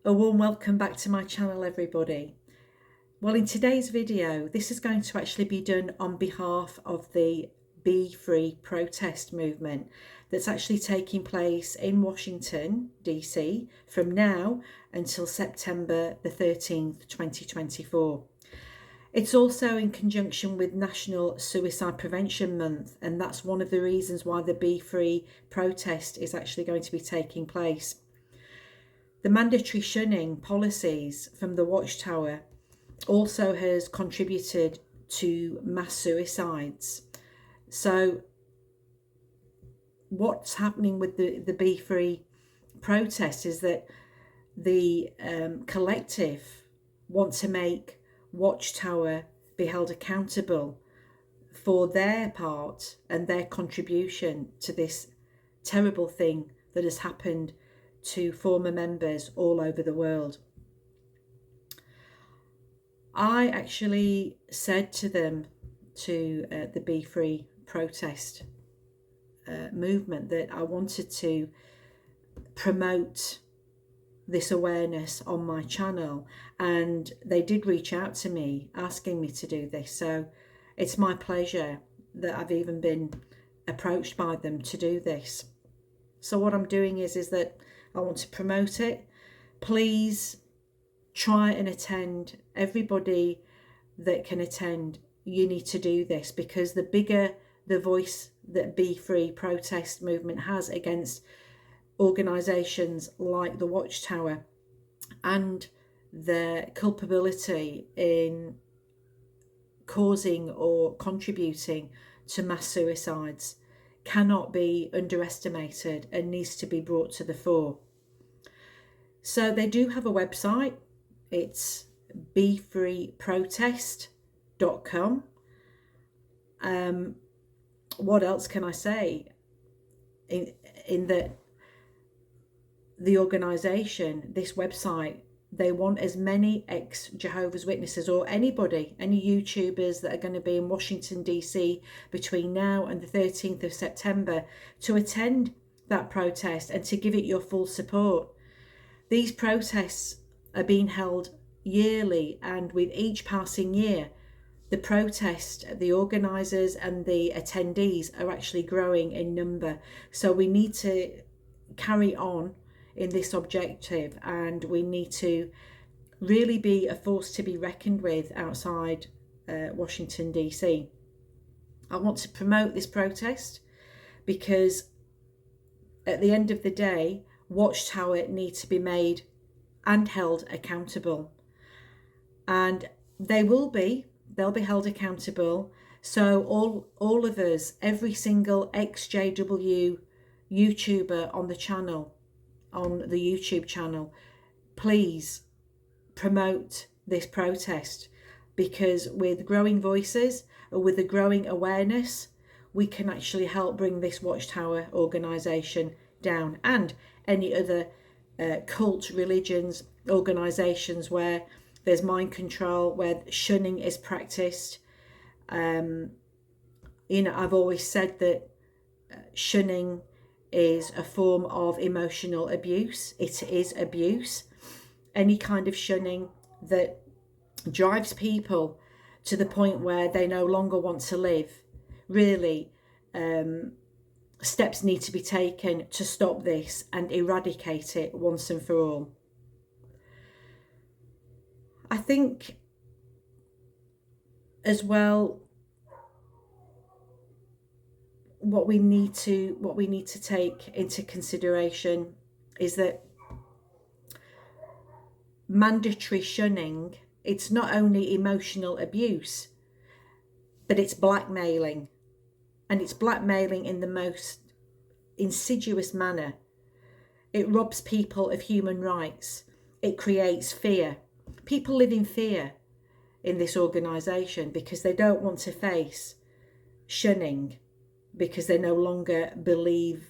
A warm welcome back to my channel, everybody. Well, in today's video, this is going to actually be done on behalf of the B3E Protest movement that's actually taking place in Washington, DC from now until September the 13th, 2024. It's also in conjunction with National Suicide Prevention Month, and that's one of the reasons why the B3E Protest is actually going to be taking place. The mandatory shunning policies from the watchtower also has contributed to mass suicides. So what's happening with the B3E protest is that the collective want to make watchtower be held accountable for their part and their contribution to this terrible thing that has happened to former members all over the world. I actually said to them, to the B3E Protest movement, that I wanted to promote this awareness on my channel, and they did reach out to me asking me to do this. So it's my pleasure that I've even been approached by them to do this. So what I'm doing is that I want to promote it. Please try and attend. Everybody that can attend, you need to do this, because the bigger the voice that B3E Protest movement has against organisations like the Watchtower and their culpability in causing or contributing to mass suicides cannot be underestimated and needs to be brought to the fore. So they do have a website. It's b3protest.com. What else can I say? In that the organisation, this website, they want as many ex-Jehovah's Witnesses or anybody, any YouTubers that are going to be in Washington, DC between now and the 13th of September to attend that protest and to give it your full support. These protests are being held yearly, and with each passing year, the protest, the organisers and the attendees are actually growing in number. So we need to carry on in this objective, and we need to really be a force to be reckoned with outside Washington, DC. I want to promote this protest because at the end of the day, Watchtower needs to be made and held accountable, and they'll be held accountable. So all of us, every single ex-JW YouTuber on the channel, on the YouTube channel, please promote this protest, because with growing voices or with the growing awareness, we can actually help bring this Watchtower organisation down, and any other cult, religions, organisations where there's mind control, where shunning is practiced. I've always said that shunning is a form of emotional abuse. It is abuse. Any kind of shunning that drives people to the point where they no longer want to live, really, steps need to be taken to stop this and eradicate it once and for all. I think as well, what we need to take into consideration is that mandatory shunning, it's not only emotional abuse, but it's blackmailing, and it's blackmailing in the most insidious manner. It robs people of human rights. It creates fear. People live in fear in this organisation because they don't want to face shunning, because they no longer believe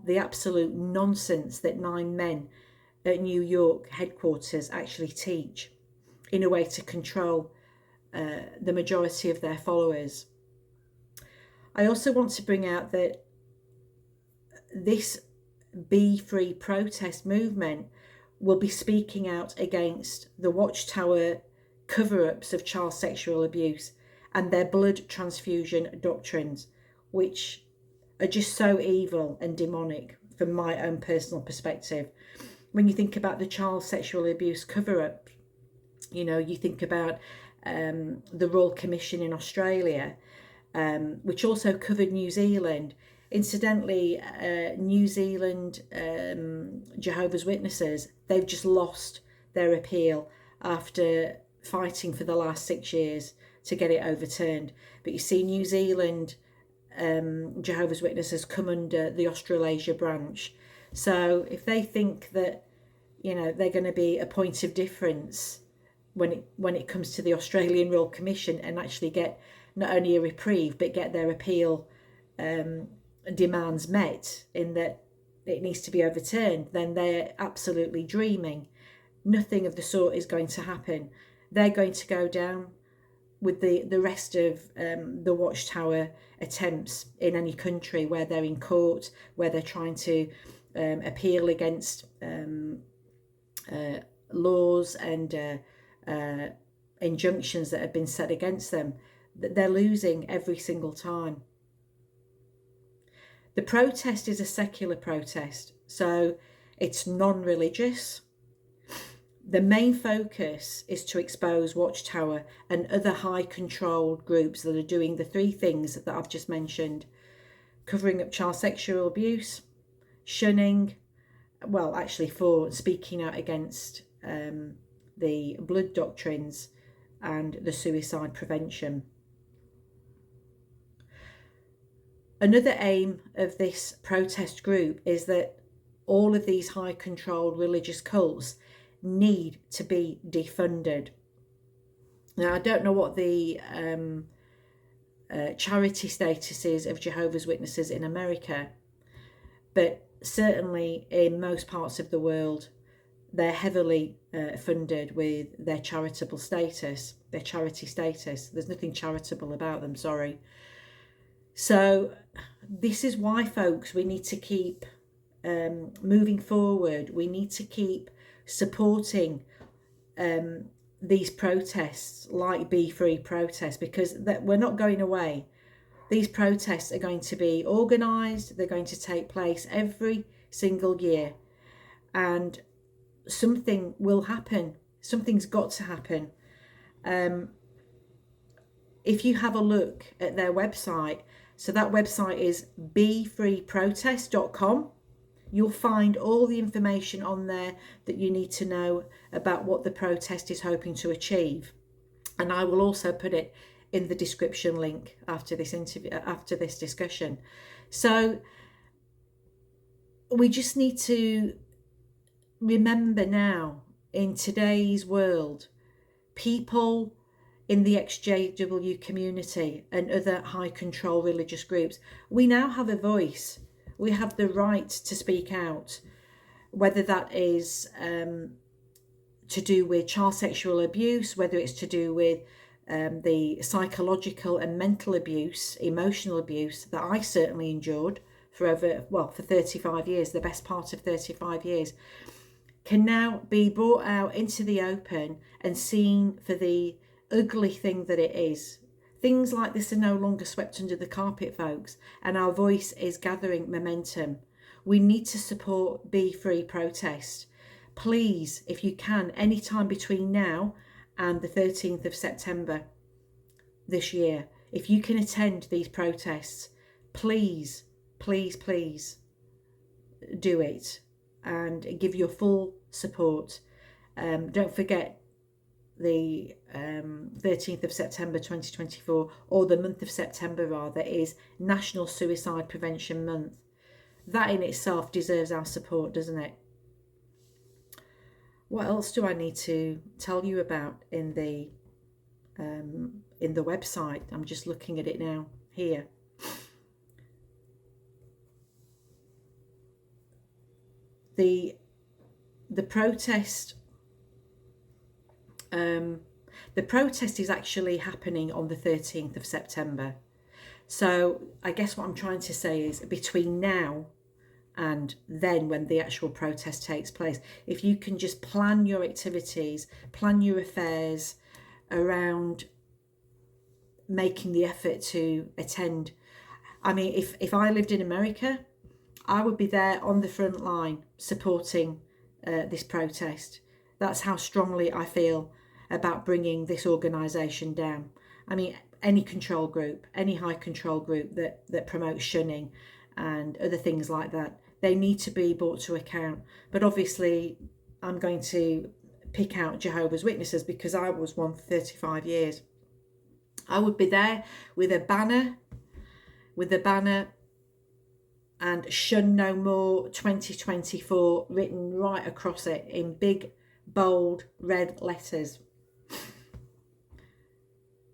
the absolute nonsense that 9 men at New York headquarters actually teach in a way to control the majority of their followers. I also want to bring out that this B3E Protest movement will be speaking out against the watchtower cover-ups of child sexual abuse and their blood transfusion doctrines, which are just so evil and demonic from my own personal perspective. When you think about the child sexual abuse cover-up, you know, you think about the Royal Commission in Australia, which also covered New Zealand. Incidentally, New Zealand Jehovah's Witnesses, they've just lost their appeal after fighting for the last 6 years to get it overturned. But you see, New Zealand Jehovah's Witnesses come under the Australasia branch. So if they think that, you know, they're going to be a point of difference when it comes to the Australian Royal Commission and actually get not only a reprieve but get their appeal demands met, in that it needs to be overturned, then they're absolutely dreaming. Nothing of the sort is going to happen. They're going to go down with the rest of the watchtower attempts in any country where they're in court, where they're trying to appeal against laws and injunctions that have been set against them. They're losing every single time. The protest is a secular protest, so it's non-religious. The main focus is to expose Watchtower and other high-controlled groups that are doing the three things that I've just mentioned: covering up child sexual abuse, shunning, well, actually for speaking out against the blood doctrines and the suicide prevention. Another aim of this protest group is that all of these high-controlled religious cults need to be defunded. Now, I don't know what the charity status is of Jehovah's Witnesses in America, but certainly in most parts of the world, they're heavily funded with their charitable status, their charity status. There's nothing charitable about them, sorry. So this is why, folks, we need to keep moving forward. We need to keep supporting these protests like B3E Protest, because we're not going away. These protests are going to be organised. They're going to take place every single year, and something will happen. Something's got to happen. If you have a look at their website, so that website is b3protest.com. You'll find all the information on there that you need to know about what the protest is hoping to achieve. And I will also put it in the description link after this interview, after this discussion. So we just need to remember now, in today's world, people in the XJW community and other high control religious groups, we now have a voice. We have the right to speak out, whether that is to do with child sexual abuse, whether it's to do with the psychological and mental abuse, emotional abuse that I certainly endured for 35 years, the best part of 35 years, can now be brought out into the open and seen for the ugly thing that it is. Things like this are no longer swept under the carpet, folks, and our voice is gathering momentum. We need to support B3E Protest. Please, if you can, any time between now and the 13th of September this year, if you can attend these protests, please, please, please do it and give your full support. Don't forget, the 13th of September 2024, or the month of September rather, is National Suicide Prevention Month. That in itself deserves our support, doesn't it? What else do I need to tell you about in the website? I'm just looking at it now here. The protest. The protest is actually happening on the 13th of September. So I guess what I'm trying to say is, between now and then when the actual protest takes place, if you can just plan your activities, plan your affairs around making the effort to attend. I mean, if I lived in America, I would be there on the front line supporting this protest. That's how strongly I feel about bringing this organisation down. I mean, any control group, any high control group that promotes shunning and other things like that, they need to be brought to account. But obviously, I'm going to pick out Jehovah's Witnesses because I was one for 35 years. I would be there with a banner and SHUN NO MORE 2024 written right across it in big, bold, red letters.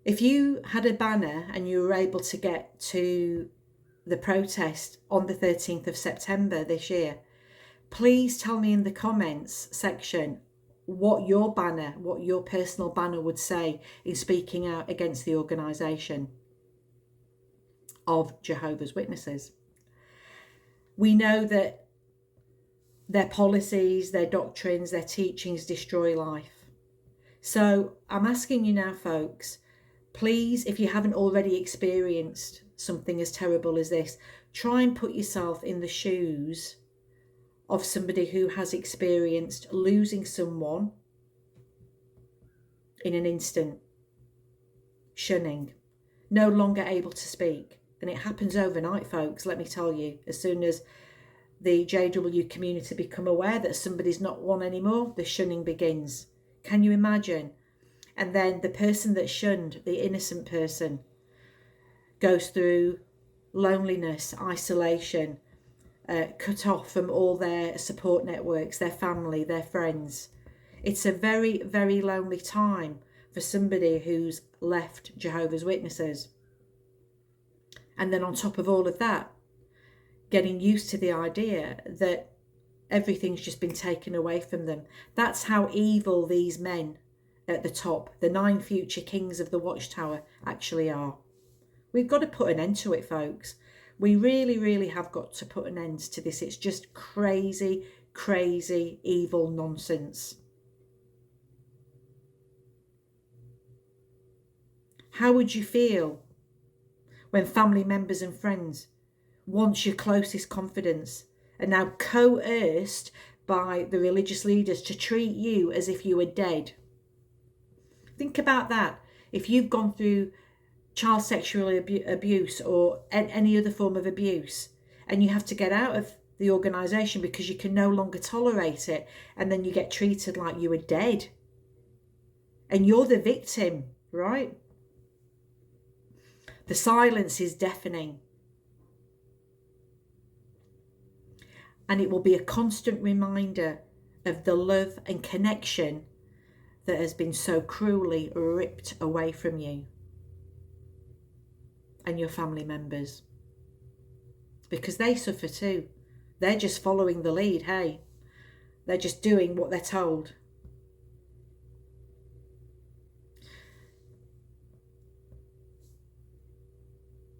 If you had a banner and you were able to get to the protest on the 13th of September this year, please tell me in the comments section what your personal banner would say in speaking out against the organisation of Jehovah's Witnesses. We know that their policies, their doctrines, their teachings destroy life. So I'm asking you now, folks, please, if you haven't already experienced something as terrible as this, try and put yourself in the shoes of somebody who has experienced losing someone in an instant, shunning, no longer able to speak. And it happens overnight, folks, let me tell you. As soon as the JW community become aware that somebody's not one anymore, the shunning begins. Can you imagine? And then the person that's shunned, the innocent person, goes through loneliness, isolation, cut off from all their support networks, their family, their friends. It's a very, very lonely time for somebody who's left Jehovah's Witnesses. And then on top of all of that, getting used to the idea that everything's just been taken away from them. That's how evil these men at the top, the 9 future kings of the watchtower, actually are. We've got to put an end to it, folks. We really, really have got to put an end to this. It's just crazy, crazy, evil nonsense. How would you feel when family members and friends, once your closest confidants, are now coerced by the religious leaders to treat you as if you were dead? Think about that. If you've gone through child sexual abuse or any other form of abuse, and you have to get out of the organisation because you can no longer tolerate it, and then you get treated like you were dead, and you're the victim, right? The silence is deafening. And it will be a constant reminder of the love and connection that has been so cruelly ripped away from you and your family members. Because they suffer too. They're just following the lead, hey? They're just doing what they're told.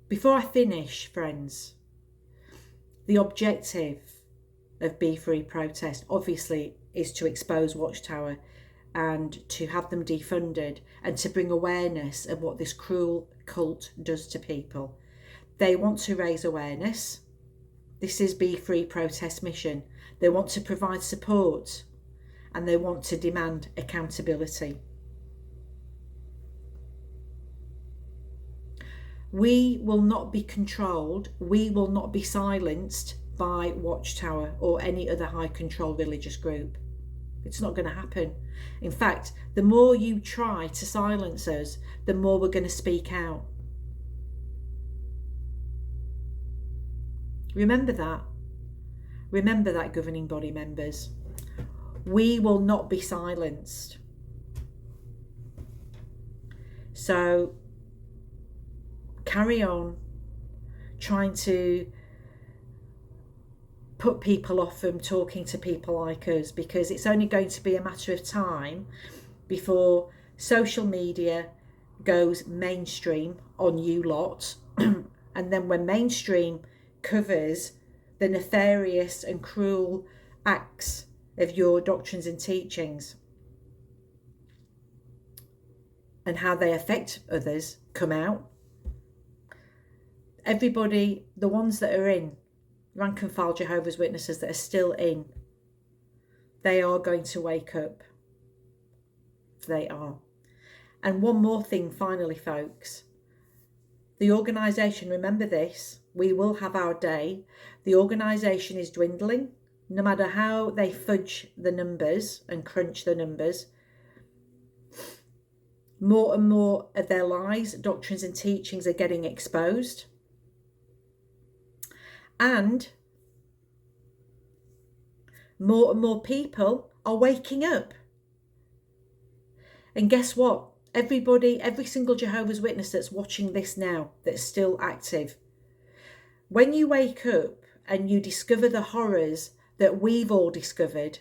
Before I finish, friends, the objective of B3E Protest obviously is to expose Watchtower and to have them defunded and to bring awareness of what this cruel cult does to people. They want to raise awareness. This is B3E Protest mission. They want to provide support and they want to demand accountability. We will not be controlled, we will not be silenced by Watchtower or any other high control religious group. It's not going to happen. In fact, the more you try to silence us, the more we're going to speak out. Remember that. Remember that, governing body members. We will not be silenced. So carry on trying to put people off from talking to people like us, because it's only going to be a matter of time before social media goes mainstream on you lot. And then when mainstream covers the nefarious and cruel acts of your doctrines and teachings and how they affect others come out. Everybody, the ones that are in, rank and file Jehovah's Witnesses that are still in, they are going to wake up. They are. And one more thing finally, folks. The organisation, remember this, we will have our day. The organisation is dwindling. No matter how they fudge the numbers and crunch the numbers, more and more of their lies, doctrines and teachings are getting exposed. And more people are waking up. And guess what? Everybody, every single Jehovah's Witness that's watching this now, that's still active, when you wake up and you discover the horrors that we've all discovered,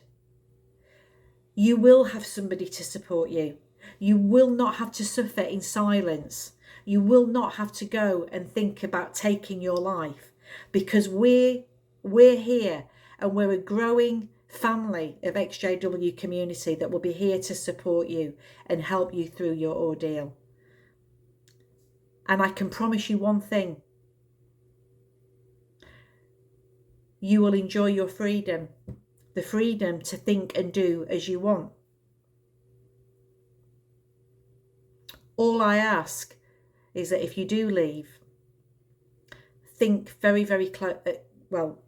you will have somebody to support you. You will not have to suffer in silence. You will not have to go and think about taking your life, because we're here, and we're a growing family of XJW community that will be here to support you and help you through your ordeal. And I can promise you one thing: you will enjoy your freedom, the freedom to think and do as you want. All I ask is that if you do leave, think very, very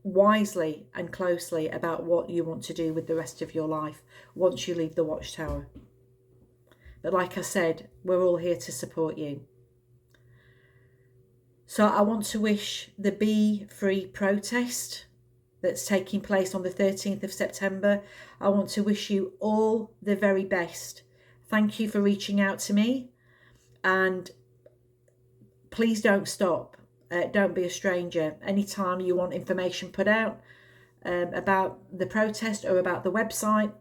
wisely and closely about what you want to do with the rest of your life once you leave the watchtower. But like I said, we're all here to support you. So I want to wish the B3E Protest that's taking place on the 13th of September, I want to wish you all the very best. Thank you for reaching out to me, and please don't stop. Don't be a stranger. Anytime you want information put out about the protest or about the website,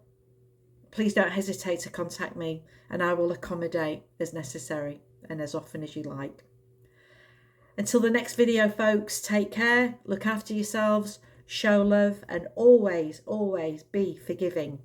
please don't hesitate to contact me, and I will accommodate as necessary and as often as you like. Until the next video, folks, take care, look after yourselves, show love, and always, always be forgiving.